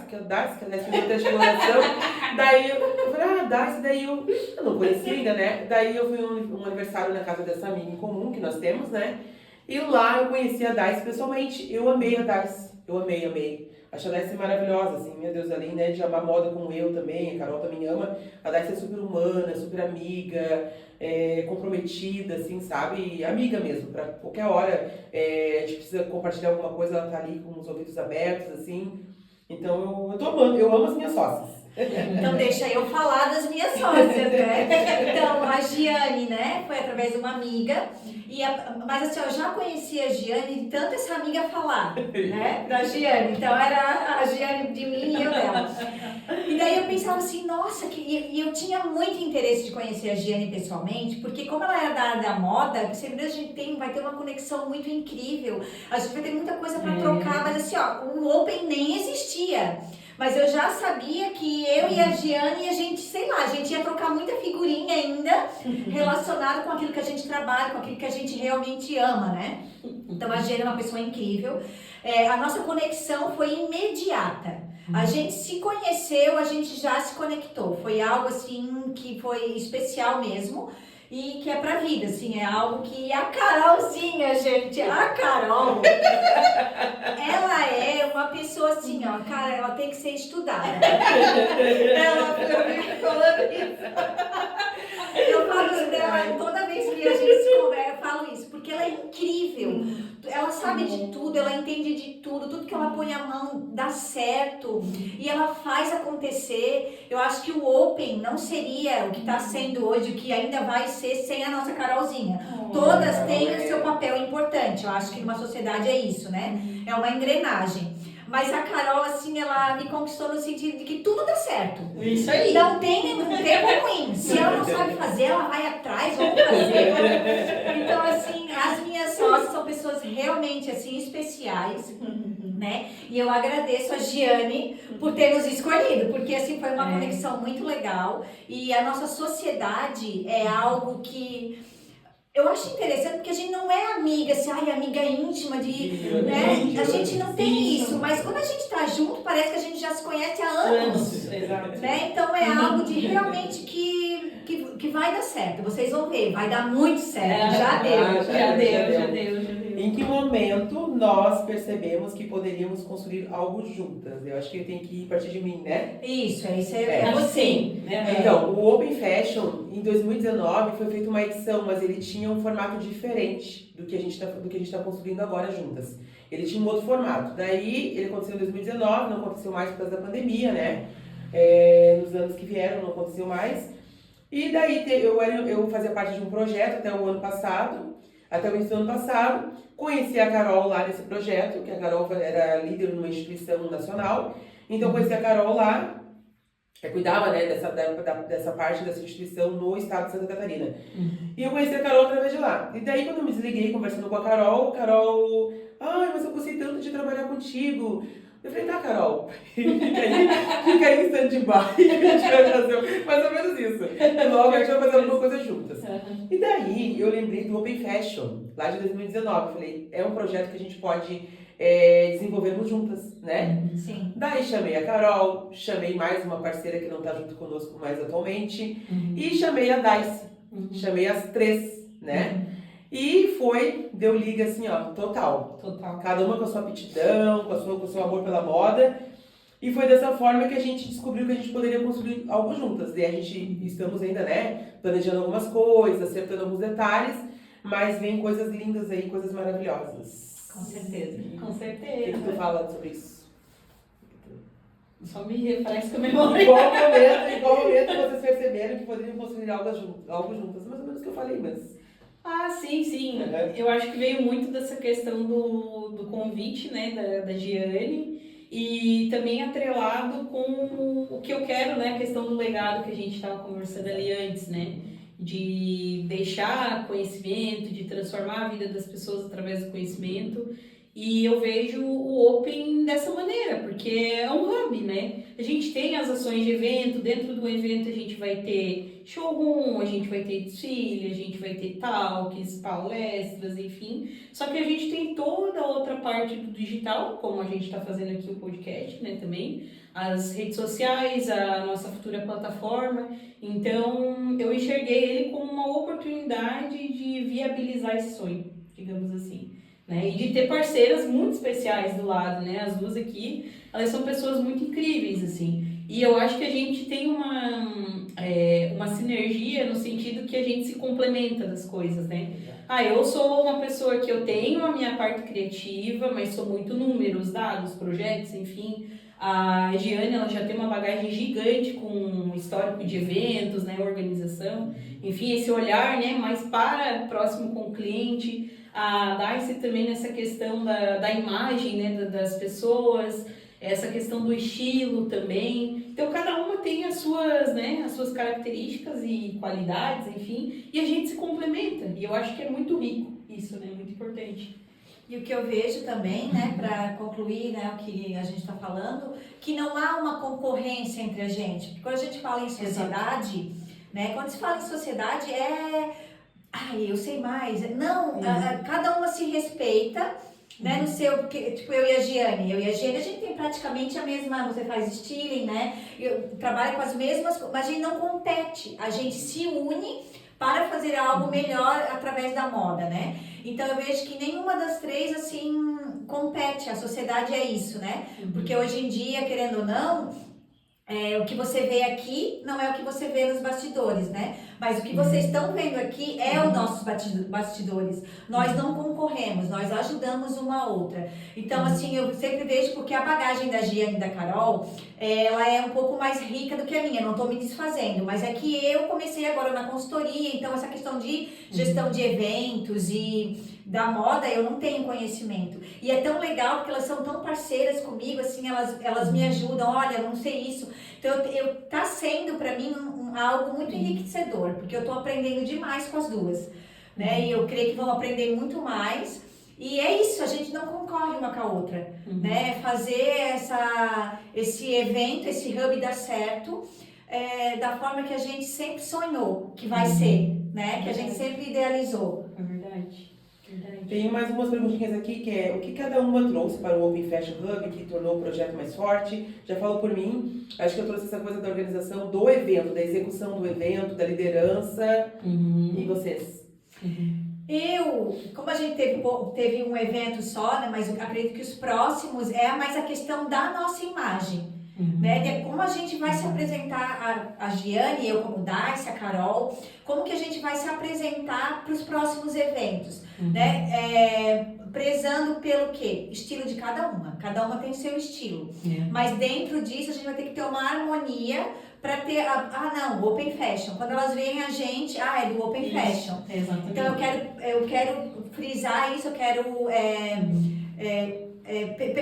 que a Darcy é de coloração. Daí eu falei, Darcy, daí eu não conhecia ainda, né? Daí eu fui um aniversário na casa dessa amiga em comum que nós temos, né? E lá eu conheci a Daice pessoalmente. Eu amei a Daice. Eu amei, amei. Acho a Daice maravilhosa, assim, meu Deus, além, né, de amar moda como eu também, a Carol também ama. A Daice é super humana, super amiga, comprometida, assim, sabe? Amiga mesmo, pra qualquer hora a gente precisa compartilhar alguma coisa, ela tá ali com os ouvidos abertos, assim. Então eu tô amando, eu amo as minhas sócias. Então deixa eu falar das minhas sócias, né? Então a Giane, né, foi através de uma amiga, mas assim, eu já conhecia a Giane de tanto essa amiga falar, né, da Giane. Então era a Giane de mim e eu dela. E daí eu pensava assim, nossa, e eu tinha muito interesse de conhecer a Giane pessoalmente, porque como ela era da área da moda, sempre a gente vai ter uma conexão muito incrível, a gente vai ter muita coisa para trocar, mas assim, ó, o Open nem existia. Mas eu já sabia que eu e a Giane, a gente, sei lá, a gente ia trocar muita figurinha ainda relacionada com aquilo que a gente trabalha, com aquilo que a gente realmente ama, né? Então a Giane é uma pessoa incrível. A nossa conexão foi imediata. A gente se conheceu, a gente já se conectou. Foi algo assim que foi especial mesmo. E que é pra vida, assim, é algo que a Carolzinha, gente, a Carol, ela é uma pessoa assim, ó, cara, ela tem que ser estudada. Ela fica falando isso. Eu falo isso dela, toda vez que a gente se conversa, eu falo isso, porque ela é incrível. Ela sabe de tudo, ela entende de tudo que ela põe a mão dá certo e ela faz acontecer. Eu acho que o Open não seria o que está sendo hoje, o que ainda vai ser sem a nossa Carolzinha. Todas têm o seu papel importante. Eu acho que numa sociedade é isso, né? É uma engrenagem. Mas a Carol, assim, ela me conquistou no sentido de que tudo dá certo. Isso aí. Não tem tempo ruim. Se ela não sabe fazer, ela vai atrás, vamos fazer. Então, assim, as minhas sócias são pessoas realmente, assim, especiais, né? E eu agradeço a Giane por ter nos escolhido, porque, assim, foi uma conexão muito legal. E a nossa sociedade é algo que... Eu acho interessante porque a gente não é amiga, assim, amiga íntima né? A gente não tem isso, mas quando a gente tá junto, parece que a gente já se conhece há anos. Né? Então é algo de realmente que vai dar certo. Vocês vão ver, vai dar muito certo. Já deu. Em que momento nós percebemos que poderíamos construir algo juntas? Eu acho que tem que partir de mim, né? Isso é você. Né? Então, o Open Fashion, em 2019, foi feita uma edição, mas ele tinha um formato diferente do que a gente está construindo agora juntas. Ele tinha um outro formato. Daí, ele aconteceu em 2019, não aconteceu mais por causa da pandemia, né? Nos anos que vieram, não aconteceu mais. E daí, eu fazia parte de um projeto até o ano passado, até o início do ano passado. Conheci a Carol lá nesse projeto, que a Carol era líder numa instituição nacional. Então, conheci a Carol lá. Cuidava, né, dessa parte dessa instituição no estado de Santa Catarina. E eu conheci a Carol através de lá. E daí, quando eu me desliguei conversando com a Carol, mas eu gostei tanto de trabalhar contigo. Eu falei, tá, Carol, fica aí em stand-by, que a gente vai fazer mais ou menos isso. Logo a gente vai fazer alguma coisa juntas. E daí, eu lembrei do Open Fashion, lá de 2019. Eu falei, é um projeto que a gente pode desenvolvermos juntas, né? Sim. Daí chamei a Carol, chamei mais uma parceira que não tá junto conosco mais atualmente, e chamei a Daice, chamei as três, né? E deu liga assim, ó, total. Cada uma com a sua aptidão, com o seu amor pela moda. E foi dessa forma que a gente descobriu que a gente poderia construir algo juntas. E a gente estamos ainda, né, planejando algumas coisas, acertando alguns detalhes, mas vem coisas lindas aí, coisas maravilhosas. Com certeza. Com O que certeza. tu fala sobre isso? Só me refresca a memória. Em qual momento vocês perceberam que poderiam construir algo juntas? Mais ou menos o que eu falei, mas... Sim. Eu acho que veio muito dessa questão do convite, né, da Giane, e também atrelado com o que eu quero, né, a questão do legado que a gente estava conversando ali antes, né, de deixar conhecimento, de transformar a vida das pessoas através do conhecimento. E eu vejo o Open dessa maneira, porque é um hub, né? A gente tem as ações de evento, dentro do evento a gente vai ter showroom, a gente vai ter desfile, a gente vai ter talks, palestras, enfim. Só que a gente tem toda a outra parte do digital, como a gente está fazendo aqui o podcast, né, também. As redes sociais, a nossa futura plataforma. Então, eu enxerguei ele como uma oportunidade de viabilizar esse sonho. digamos assim. Né? E de ter parceiras muito especiais do lado, né? As duas aqui, elas são pessoas muito incríveis, assim. E eu acho que a gente tem uma sinergia no sentido que a gente se complementa das coisas, né? Eu sou uma pessoa que eu tenho a minha parte criativa, mas sou muito números, dados, projetos, enfim. A Giane, ela já tem uma bagagem gigante com um histórico de eventos, né? Organização. Enfim, esse olhar, né? Mais próximo com o cliente. A Darcy também nessa questão da imagem, né? Das pessoas. Essa questão do estilo também. Então, cada uma tem as suas características e qualidades, enfim, e a gente se complementa. E eu acho que é muito rico isso, né? Muito importante. E o que eu vejo também, né, para concluir, né, o que a gente está falando, que não há uma concorrência entre a gente. Porque quando a gente fala em sociedade, né, quando se fala em sociedade eu sei mais. Não, cada uma se respeita. Né, no seu, porque, tipo, eu e a Giane, a gente tem praticamente a mesma, você faz styling, né, eu trabalho com as mesmas, mas a gente não compete, a gente se une para fazer algo melhor através da moda, né, então eu vejo que nenhuma das três, assim, compete, a sociedade é isso, né, porque hoje em dia, querendo ou não, o que você vê aqui não é o que você vê nos bastidores, né? Mas o que vocês estão vendo aqui é os nossos bastidores. Nós não concorremos, nós ajudamos uma a outra. Então, assim, eu sempre vejo porque a bagagem da Giane e da Carol, ela é um pouco mais rica do que a minha, não estou me desfazendo. Mas é que eu comecei agora na consultoria, então essa questão de gestão de eventos e da moda, eu não tenho conhecimento. E é tão legal porque elas são tão parceiras comigo, assim, elas me ajudam, olha, eu não sei isso. Então, tá sendo para mim algo muito enriquecedor, porque eu tô aprendendo demais com as duas, né? E eu creio que vão aprender muito mais. E é isso, a gente não concorre uma com a outra, né? Fazer esse evento, esse hub dar certo, da forma que a gente sempre sonhou que vai ser, né? Que a gente sempre idealizou. É verdade. Tem mais umas perguntinhas aqui, que é o que cada uma trouxe para o Open Fashion Hub, que tornou o projeto mais forte. Já falo por mim, acho que eu trouxe essa coisa da organização do evento, da execução do evento, da liderança. E vocês? Como a gente teve um evento só, né, mas eu acredito que os próximos mais a questão da nossa imagem. Né, de como a gente vai se apresentar, a Giane, eu como Darcy, a Carol, como que a gente vai se apresentar para os próximos eventos, né, prezando pelo quê? Estilo de cada uma tem o seu estilo, mas dentro disso a gente vai ter que ter uma harmonia para ter, o Open Fashion, quando elas veem a gente, é do Open Fashion, exatamente. Então eu quero frisar isso, eu quero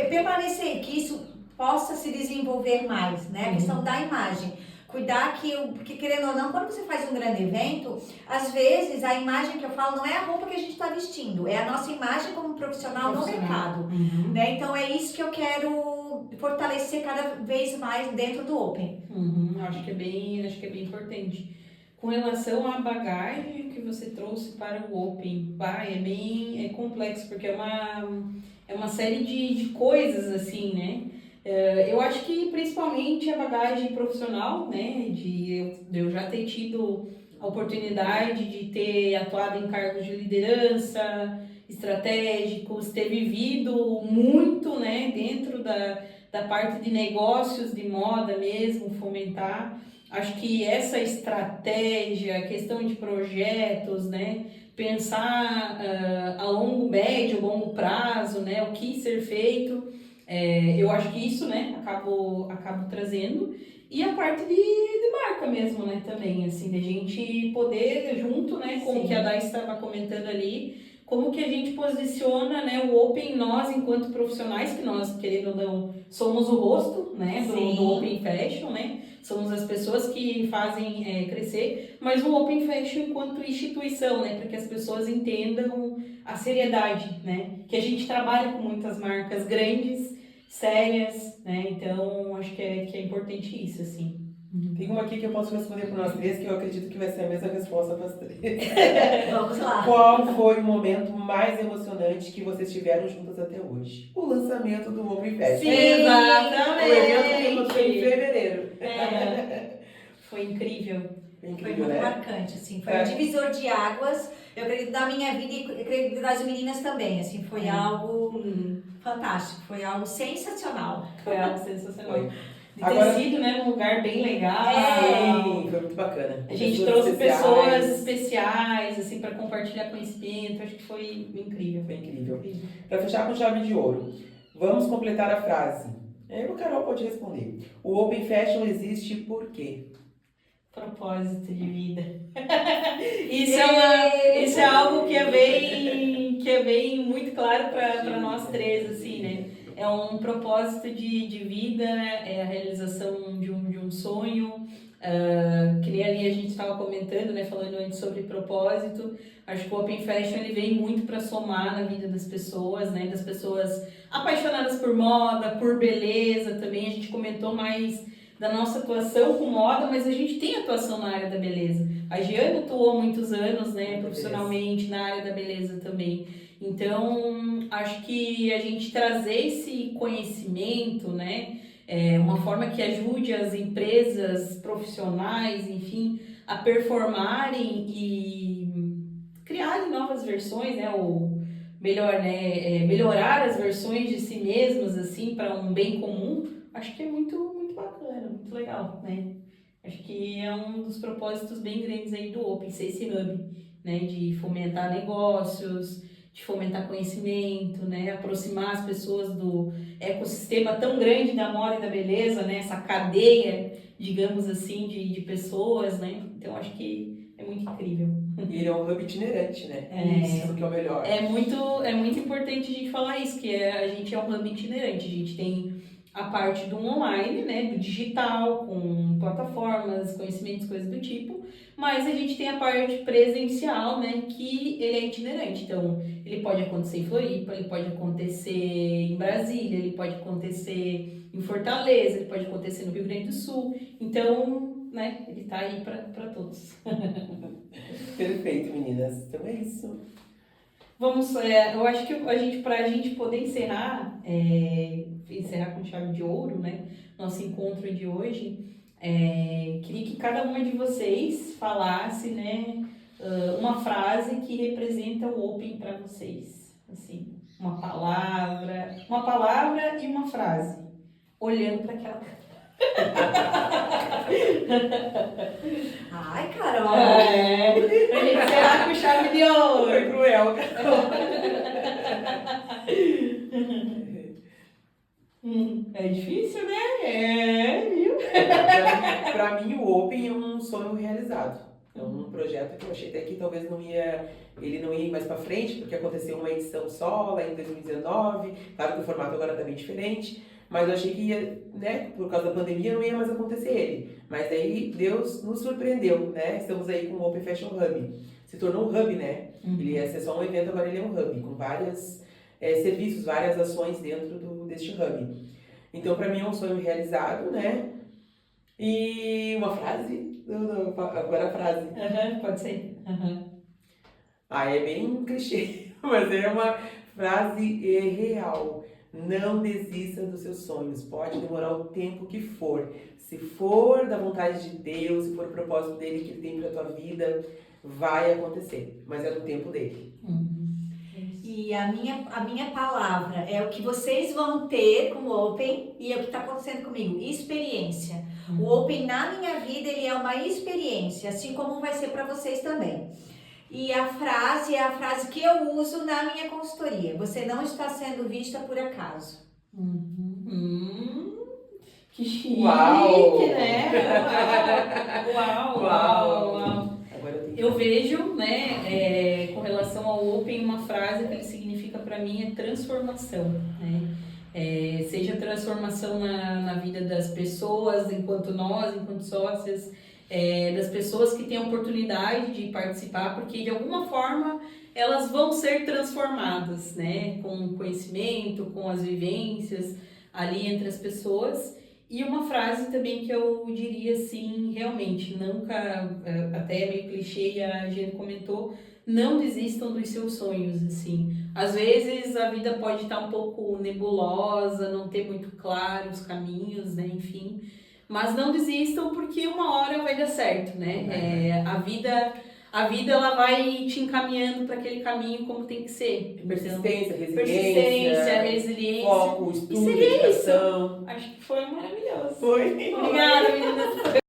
permanecer, que isso possa se desenvolver mais, né? A questão da imagem. Cuidar porque querendo ou não, quando você faz um grande evento, às vezes a imagem que eu falo não é a roupa que a gente está vestindo, é a nossa imagem como profissional no mercado. Né? Então é isso que eu quero fortalecer cada vez mais dentro do Open. Acho que é bem importante. Com relação à bagagem que você trouxe para o Open, é complexo, porque é uma série de coisas assim, né? Eu acho que principalmente a bagagem profissional, né, de eu já ter tido a oportunidade de ter atuado em cargos de liderança, estratégicos, ter vivido muito, né, dentro da parte de negócios de moda mesmo, fomentar. Acho que essa estratégia, questão de projetos, né, pensar a médio, longo prazo, né, o que ser feito. Eu acho que isso, né, acabo trazendo. E a parte de marca mesmo, né, também, assim, de a gente poder, junto, né, com o que a Dai estava comentando ali, como que a gente posiciona, né, o Open, nós, enquanto profissionais, que nós, querendo ou não, somos o rosto, né, do Open Fashion, né, somos as pessoas que fazem crescer, mas o Open Fashion enquanto instituição, né, para que as pessoas entendam a seriedade, né, que a gente trabalha com muitas marcas grandes, sérias, né, então acho que é importante isso, assim. Tem uma aqui que eu posso responder para nós três, que eu acredito que vai ser a mesma resposta para as três. Vamos lá. Qual foi o momento mais emocionante que vocês tiveram juntas até hoje? O lançamento do Open Fashion. Sim, exatamente. O evento que aconteceu em fevereiro. Foi incrível. Foi Foi incrível, muito né? marcante, assim, foi um divisor de águas, eu acredito, da minha vida e eu acredito das meninas também, assim, foi algo fantástico, foi algo sensacional. Foi algo sensacional. Foi. De ter Agora- sido, né, num lugar bem legal. Sim, foi muito bacana. A gente Pessoas trouxe especiais. pessoas especiais, assim, para compartilhar conhecimento. Acho que foi incrível. Foi incrível. Para fechar com chave de ouro, vamos completar a frase. O Carol pode responder. O Open Fashion existe por quê? Propósito de vida. Isso é algo que é bem muito claro para nós três, assim, né? É um propósito de vida, é a realização de um sonho. Que nem ali a gente estava comentando, né? Falando antes sobre propósito. Acho que o Open Fashion ele vem muito para somar na vida das pessoas, né? Das pessoas apaixonadas por moda, por beleza também. A gente comentou mais da nossa atuação com moda, mas a gente tem atuação na área da beleza. A Giana atuou muitos anos, né, profissionalmente na área da beleza também. Então, acho que a gente trazer esse conhecimento, né, uma forma que ajude as empresas profissionais, enfim, a performarem e criarem novas versões, né, ou melhor, né, melhorar as versões de si mesmas, assim, para um bem comum. Acho que é muito bacana, muito legal, né? Acho que é um dos propósitos bem grandes aí do Open, ser esse hub, né? De fomentar negócios, de fomentar conhecimento, né? Aproximar as pessoas do ecossistema tão grande da moda e da beleza, né? Essa cadeia, digamos assim, de pessoas, né? Então, acho que é muito incrível. E ele é um hub itinerante, né? Isso que é o melhor. É muito importante a gente falar isso, que a gente é um hub itinerante, a gente tem a parte do online, né, do digital, com plataformas, conhecimentos, coisas do tipo, mas a gente tem a parte presencial, né, que ele é itinerante, então ele pode acontecer em Floripa, ele pode acontecer em Brasília, ele pode acontecer em Fortaleza, ele pode acontecer no Rio Grande do Sul, então, né, ele tá aí para todos. Perfeito, meninas. Então é isso. Vamos, eu acho que pra gente poder encerrar com chave de ouro, né, nosso encontro de hoje, queria que cada uma de vocês falasse, né, uma frase que representa o Open para vocês, assim, uma palavra e uma frase, olhando para aquela. Ai, Carol! Pra gente encerrar com chave de ouro. Foi cruel. É difícil, né? Viu? Pra mim, o Open é um sonho realizado. É um projeto que eu achei até que talvez ele não ia ir mais pra frente, porque aconteceu uma edição só lá em 2019. Claro que o formato agora tá bem diferente, mas eu achei que ia, né, por causa da pandemia não ia mais acontecer ele. Mas aí Deus nos surpreendeu, né? Estamos aí com o Open Fashion Hub. Se tornou um hub, né? Ele ia ser só um evento, agora ele é um hub, com vários serviços, várias ações dentro deste hub. Então, pra mim é um sonho realizado, né? E uma frase? Não, agora a frase. Pode ser. É bem clichê, mas é uma frase real. Não desista dos seus sonhos. Pode demorar o tempo que for. Se for da vontade de Deus, se for o propósito dele que ele tem pra tua vida, vai acontecer. Mas é no tempo dele. E a minha palavra é o que vocês vão ter com o Open e é o que está acontecendo comigo, experiência. O Open na minha vida, ele é uma experiência, assim como vai ser para vocês também. E a frase é a frase que eu uso na minha consultoria. Você não está sendo vista por acaso. Que chique, Uau! né? Uau! Eu vejo, né, com relação ao Open, uma frase que ele significa para mim é transformação, né? Seja transformação na vida das pessoas, enquanto sócias, das pessoas que têm a oportunidade de participar, porque de alguma forma elas vão ser transformadas, né? Com o conhecimento, com as vivências ali entre as pessoas. E uma frase também que eu diria assim, realmente, nunca, até meio clichê, a Giane comentou, não desistam dos seus sonhos, assim. Às vezes a vida pode estar um pouco nebulosa, não ter muito claro os caminhos, né, enfim. mas não desistam porque uma hora vai dar certo, né? A vida ela vai te encaminhando para aquele caminho como tem que ser. Persistência, Persistência, resiliência. foco, estudo, seria dedicação. Acho que foi maravilhoso. Foi. Obrigada, meninas.